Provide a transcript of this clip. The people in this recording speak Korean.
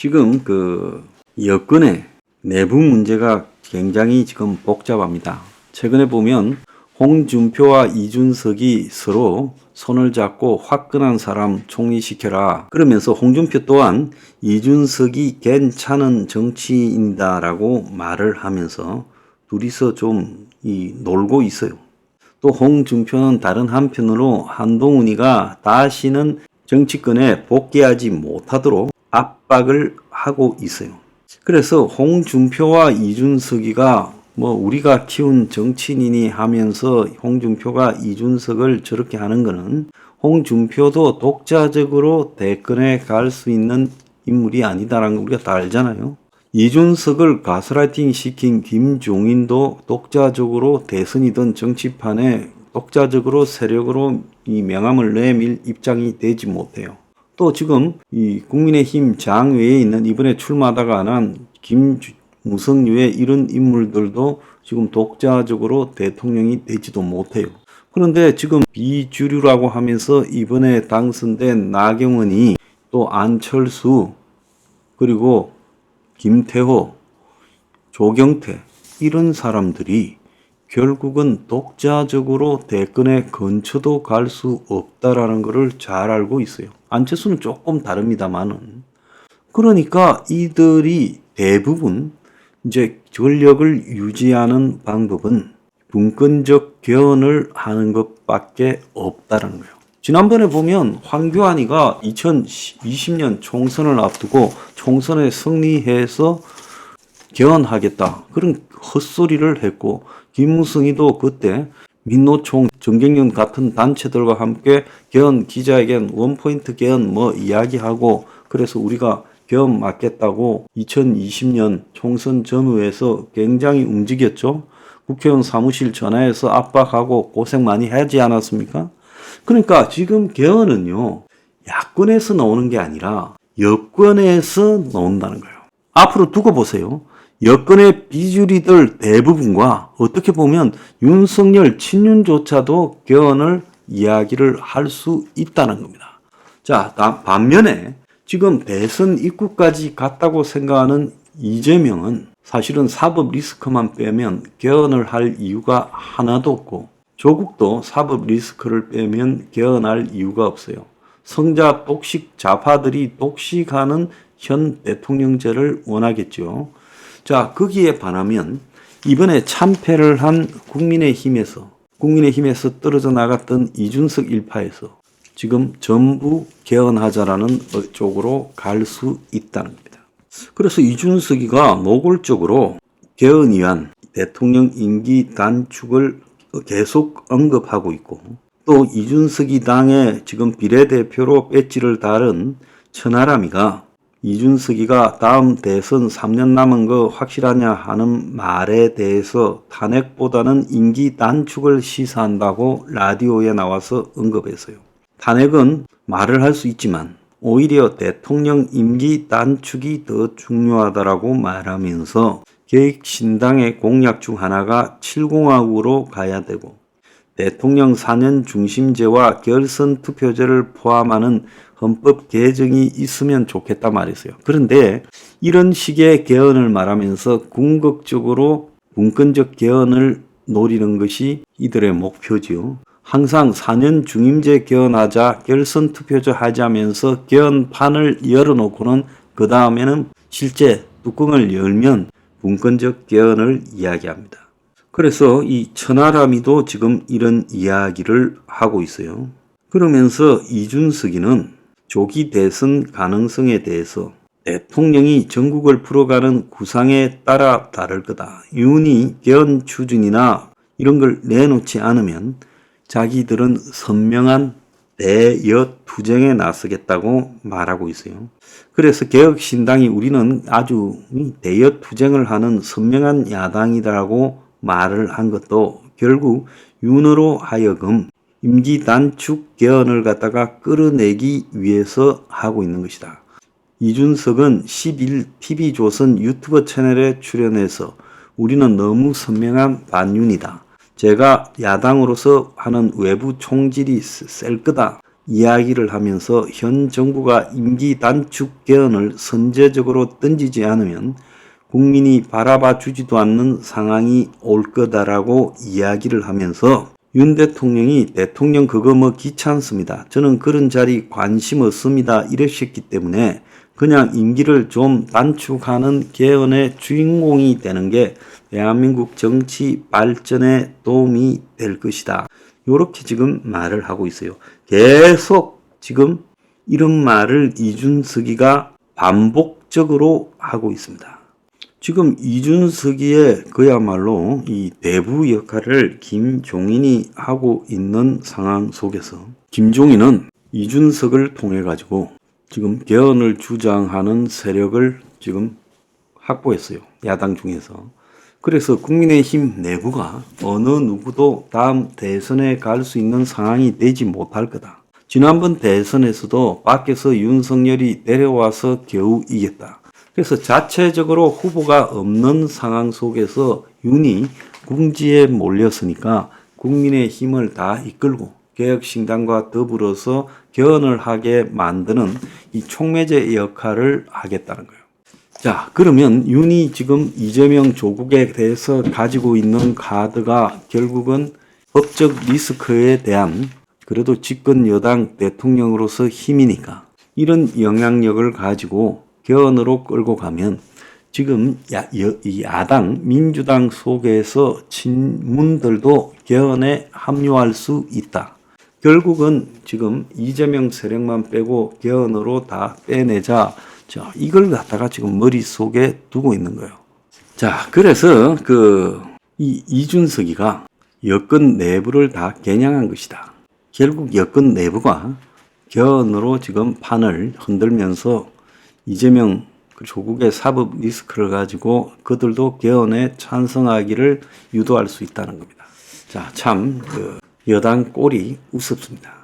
지금 여권의 내부 문제가 굉장히 지금 복잡합니다. 최근에 보면 홍준표와 이준석이 서로 손을 잡고 화끈한 사람 총리시켜라. 그러면서 홍준표 또한 이준석이 괜찮은 정치인이다라고 말을 하면서 둘이서 좀 놀고 있어요. 또 홍준표는 다른 한편으로 한동훈이가 다시는 정치권에 복귀하지 못하도록 압박을 하고 있어요. 그래서 홍준표와 이준석이가 우리가 키운 정치인이니 하면서 홍준표가 이준석을 저렇게 하는 거는 홍준표도 독자적으로 대권에 갈 수 있는 인물이 아니다라는 거 우리가 다 알잖아요. 이준석을 가스라이팅 시킨 김종인도 독자적으로 대선이든 정치판에 독자적으로 세력으로 이 명함을 내밀 입장이 되지 못해요. 또 지금 이 국민의힘 장외에 있는 이번에 출마하다가 난 김무성류의 이런 인물들도 지금 독자적으로 대통령이 되지도 못해요. 그런데 지금 비주류라고 하면서 이번에 당선된 나경원이 또 안철수 그리고 김태호, 조경태 이런 사람들이 결국은 독자적으로 대권에 근처도 갈 수 없다라는 것을 잘 알고 있어요. 안철수는 조금 다릅니다만은. 그러니까 이들이 대부분 이제 권력을 유지하는 방법은 분권적 개헌을 하는 것밖에 없다는 거예요. 지난번에 보면 황교안이가 2020년 총선을 앞두고 총선에 승리해서 개헌하겠다 그런 헛소리를 했고, 김무성이도 그때 민노총, 정경련 같은 단체들과 함께 개헌 기자회견, 원포인트 개헌 이야기하고, 그래서 우리가 개헌 맞겠다고 2020년 총선 전후에서 굉장히 움직였죠. 국회의원 사무실 전화해서 압박하고 고생 많이 하지 않았습니까? 그러니까 지금 개헌은요, 야권에서 나오는 게 아니라 여권에서 나온다는 거예요. 앞으로 두고 보세요. 여권의 비주류들 대부분과 어떻게 보면 윤석열 친윤조차도 개헌을 이야기를 할 수 있다는 겁니다. 자, 반면에 지금 대선 입구까지 갔다고 생각하는 이재명은 사실은 사법 리스크만 빼면 개헌을 할 이유가 하나도 없고, 조국도 사법 리스크를 빼면 개헌할 이유가 없어요. 성자 독식 좌파들이 독식하는 현 대통령제를 원하겠죠. 자, 거기에 반하면 이번에 참패를 한 국민의힘에서 떨어져 나갔던 이준석 일파에서 지금 전부 개헌하자라는 쪽으로 갈 수 있다는 겁니다. 그래서 이준석이가 노골적으로 개헌위한 대통령 임기 단축을 계속 언급하고 있고, 또 이준석이 당의 지금 비례대표로 배지를 달은 천하람이가 이준석이가 다음 대선 3년 남은 거 확실하냐 하는 말에 대해서 탄핵보다는 임기 단축을 시사한다고 라디오에 나와서 언급했어요. 탄핵은 말을 할 수 있지만 오히려 대통령 임기 단축이 더 중요하다라고 말하면서 계획신당의 공약 중 하나가 7공화국으로 가야 되고, 대통령 4년 중심제와 결선 투표제를 포함하는 헌법 개정이 있으면 좋겠다 말했어요. 그런데 이런 식의 개헌을 말하면서 궁극적으로 분권적 개헌을 노리는 것이 이들의 목표지요. 항상 4년 중임제 개헌하자, 결선 투표제 하자면서 개헌판을 열어놓고는 그 다음에는 실제 뚜껑을 열면 분권적 개헌을 이야기합니다. 그래서 이 천하람이도 지금 이런 이야기를 하고 있어요. 그러면서 이준석이는 조기 대선 가능성에 대해서 대통령이 전국을 풀어가는 구상에 따라 다를 거다. 윤이 개헌 추진이나 이런 걸 내놓지 않으면 자기들은 선명한 대여투쟁에 나서겠다고 말하고 있어요. 그래서 개혁신당이 우리는 아주 대여투쟁을 하는 선명한 야당이다라고 말을 한 것도 결국 윤으로 하여금 임기 단축 개헌을 갖다가 끌어내기 위해서 하고 있는 것이다. 이준석은 10일 TV조선 유튜브 채널에 출연해서 우리는 너무 선명한 반윤이다. 제가 야당으로서 하는 외부 총질이 셀 거다. 이야기를 하면서 현 정부가 임기 단축 개헌을 선제적으로 던지지 않으면 국민이 바라봐 주지도 않는 상황이 올 거다라고 이야기를 하면서 윤 대통령이 대통령 그거 뭐 귀찮습니다. 저는 그런 자리 관심 없습니다. 이러셨기 때문에 그냥 임기를 좀 단축하는 개헌의 주인공이 되는 게 대한민국 정치 발전에 도움이 될 것이다. 요렇게 지금 말을 하고 있어요. 계속 지금 이런 말을 이준석이가 반복적으로 하고 있습니다. 지금 이준석이의 그야말로 이 대부 역할을 김종인이 하고 있는 상황 속에서 김종인은 이준석을 통해 가지고 지금 개헌을 주장하는 세력을 지금 확보했어요. 야당 중에서. 그래서 국민의힘 내부가 어느 누구도 다음 대선에 갈 수 있는 상황이 되지 못할 거다. 지난번 대선에서도 밖에서 윤석열이 내려와서 겨우 이겼다. 그래서 자체적으로 후보가 없는 상황 속에서 윤이 궁지에 몰렸으니까 국민의 힘을 다 이끌고 개혁신당과 더불어서 개헌을 하게 만드는 이 촉매제 역할을 하겠다는 거예요. 자, 그러면 윤이 지금 이재명 조국에 대해서 가지고 있는 카드가 결국은 법적 리스크에 대한 그래도 집권 여당 대통령으로서 힘이니까 이런 영향력을 가지고 개헌으로 끌고 가면 지금 야당 민주당 속에서 친문들도 개헌에 합류할 수 있다. 결국은 지금 이재명 세력만 빼고 개헌으로 다 빼내자. 자, 이걸 갖다가 지금 머릿속에 두고 있는 거예요. 자, 그래서 이준석이가 여권 내부를 다 겨냥한 것이다. 결국 여권 내부가 개헌으로 지금 판을 흔들면서 이재명 조국의 사법 리스크를 가지고 그들도 개헌에 찬성하기를 유도할 수 있다는 겁니다. 자, 참 여당 꼴이 우습습니다.